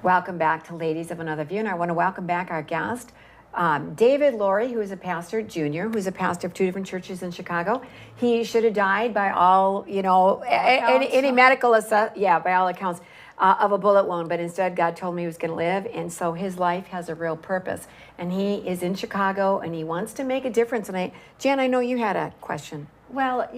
Welcome back to Ladies of Another View, and I want to welcome back our guest, David Lowery, who is a pastor, junior, who's a pastor of two different churches in Chicago. He should have died by all, any medical by all accounts, of a bullet wound, but instead God told me he was going to live, and so his life has a real purpose. And he is in Chicago, and he wants to make a difference. And Jan, I know you had a question. Well,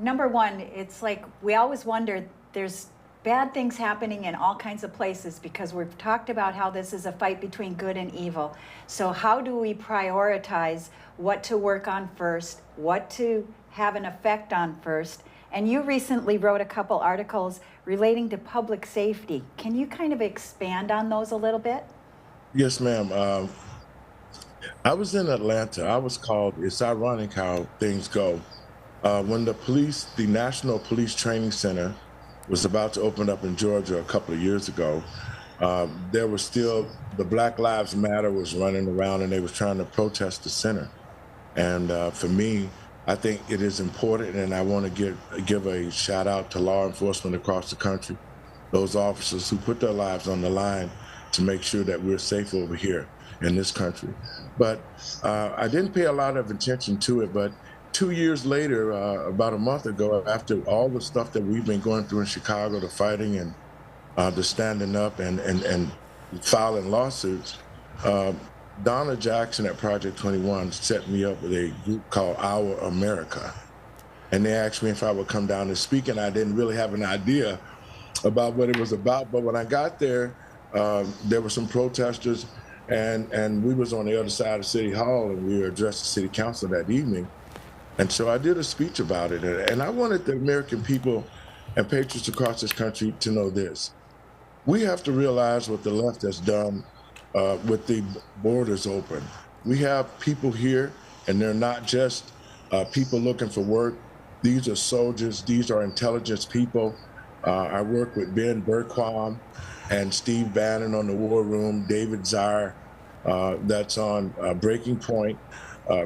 number one, it's like we always wonder, there's bad things happening in all kinds of places because we've talked about how this is a fight between good and evil. So how do we prioritize what to work on first, what to have an effect on first? And you recently wrote a couple articles relating to public safety. Can you kind of expand on those a little bit? Yes, ma'am. I was in Atlanta. I was called, it's ironic how things go. When the National Police Training Center was about to open up in Georgia a couple of years ago, there was still, the Black Lives Matter was running around and they was trying to protest the center. And for me, I think it is important, and I want to give a shout out to law enforcement across the country, those officers who put their lives on the line to make sure that we're safe over here in this country. But I didn't pay a lot of attention to it, but 2 years later, about a month ago, after all the stuff that we've been going through in Chicago, the fighting and the standing up and filing lawsuits, Donna Jackson at Project 21 set me up with a group called Our America. And they asked me if I would come down and speak, and I didn't really have an idea about what it was about. But when I got there, there were some protesters, and we was on the other side of City Hall, and we were addressing City Council that evening. And so I did a speech about it. And I wanted the American people and patriots across this country to know this. We have to realize what the left has done with the borders open. We have people here, and they're not just people looking for work. These are soldiers. These are intelligence people. I work with Ben Berquam and Steve Bannon on the War Room, David Zire, that's on Breaking Point,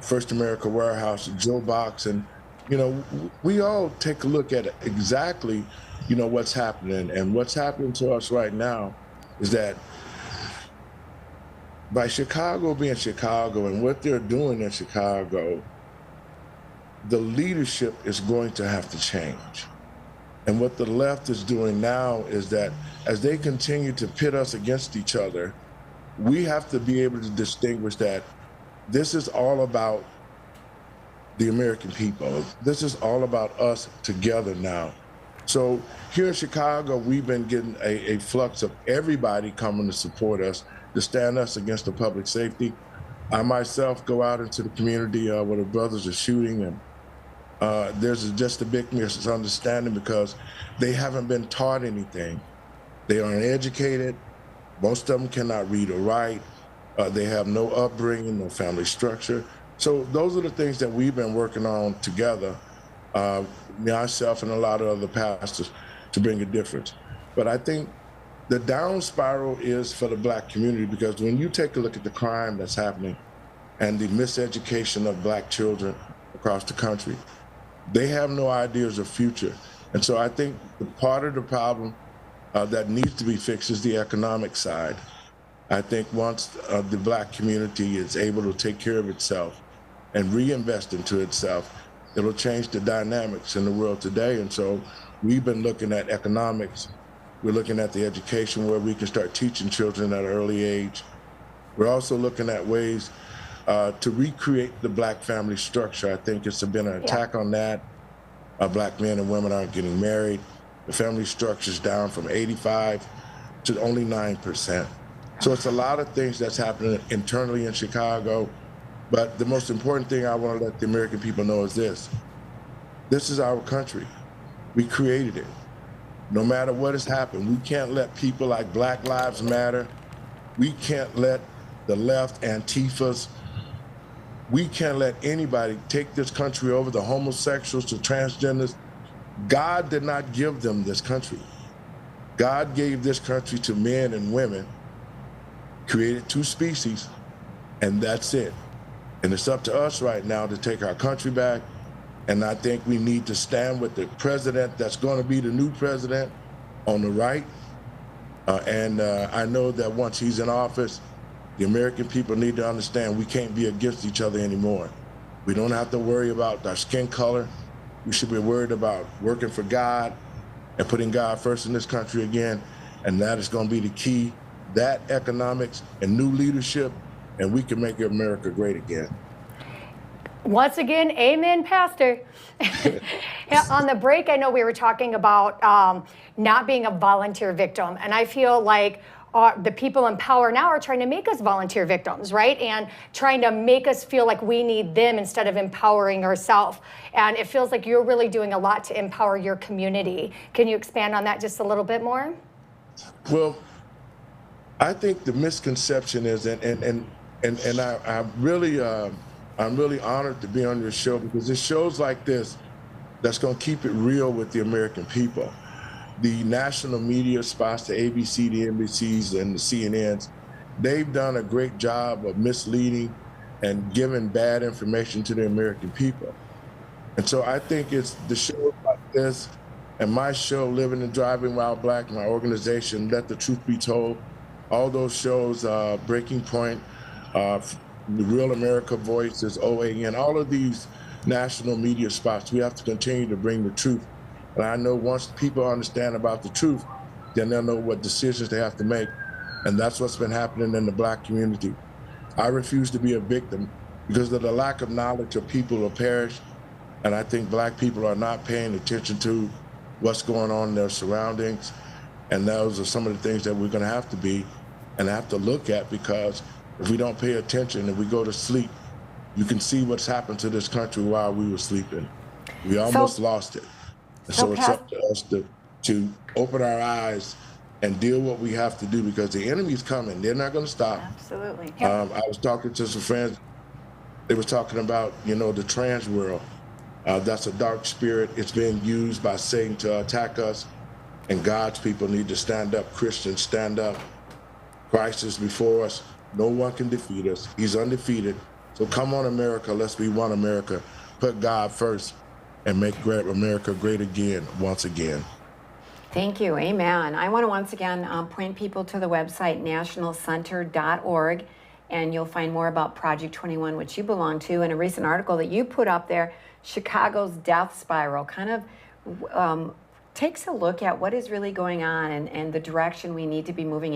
First America Warehouse, Joe Box, and we all take a look at exactly what's happening. And what's happening to us right now is that by Chicago being Chicago and what they're doing in Chicago, the leadership is going to have to change. And what the left is doing now is that as they continue to pit us against each other, we have to be able to distinguish that this is all about the American people. This is all about us together now. So here in Chicago, we've been getting a flux of everybody coming to support us, to stand us against the public safety. I myself go out into the community where the brothers are shooting, and there's just a big misunderstanding because they haven't been taught anything. They aren't educated. Most of them cannot read or write. They have no upbringing, no family structure. So those are the things that we've been working on together, myself and a lot of other pastors, to bring a difference. But I think the down spiral is for the Black community, because when you take a look at the crime that's happening and the miseducation of Black children across the country, they have no ideas of future. And so I think the part of the problem that needs to be fixed is the economic side. I think once the Black community is able to take care of itself and reinvest into itself, it'll change the dynamics in the world today. And so we've been looking at economics. We're looking at the education where we can start teaching children at an early age. We're also looking at ways to recreate the Black family structure. I think it's been an attack on that. Black men and women aren't getting married. The family structure's down from 85 to only 9%. So it's a lot of things that's happening internally in Chicago. But the most important thing I want to let the American people know is this. This is our country. We created it. No matter what has happened, we can't let people like Black Lives Matter, we can't let the left, Antifas, we can't let anybody take this country over, the homosexuals, the transgenders. God did not give them this country. God gave this country to men and women, created two species, and that's it. And it's up to us right now to take our country back. And I think we need to stand with the president that's going to be the new president on the right, I know that once he's in office, the American people need to understand we can't be against each other anymore. We don't have to worry about our skin color. We should be worried about working for God and putting God first in this country again. And that is going to be the key. That economics and new leadership, and we can make America great again. Once again, amen, Pastor. On the break, I know we were talking about not being a volunteer victim, and I feel like the people in power now are trying to make us volunteer victims, right? And trying to make us feel like we need them instead of empowering ourselves. And it feels like you're really doing a lot to empower your community. Can you expand on that just a little bit more? Well, I think the misconception is, and I'm really honored to be on your show, because it's shows like this that's going to keep it real with the American people. The national media spots, the ABC, the NBCs, and the CNNs, they've done a great job of misleading and giving bad information to the American people. And so I think it's the shows like this and my show, Living and Driving While Black, my organization, Let the Truth Be Told, all those shows, Breaking Point, The Real America Voices, OAN, all of these national media spots, we have to continue to bring the truth. And I know once people understand about the truth, then they'll know what decisions they have to make. And that's what's been happening in the Black community. I refuse to be a victim because of the lack of knowledge of people who perish. And I think Black people are not paying attention to what's going on in their surroundings. And those are some of the things that we're going to have to be and have to look at, because if we don't pay attention and we go to sleep, you can see what's happened to this country while we were sleeping. We almost lost it. And so it's up to us to open our eyes and deal what we have to do, because the enemy's coming. They're not going to stop. Absolutely. I was talking to some friends. They were talking about, the trans world. That's a dark spirit. It's being used by Satan to attack us. And God's people need to stand up. Christians, stand up. Christ is before us. No one can defeat us. He's undefeated. So come on, America. Let's be one America. Put God first and make America great again, once again. Thank you. Amen. I want to once again point people to the website nationalcenter.org, and you'll find more about Project 21, which you belong to. And a recent article that you put up there, Chicago's Death Spiral, kind of takes a look at what is really going on and the direction we need to be moving in.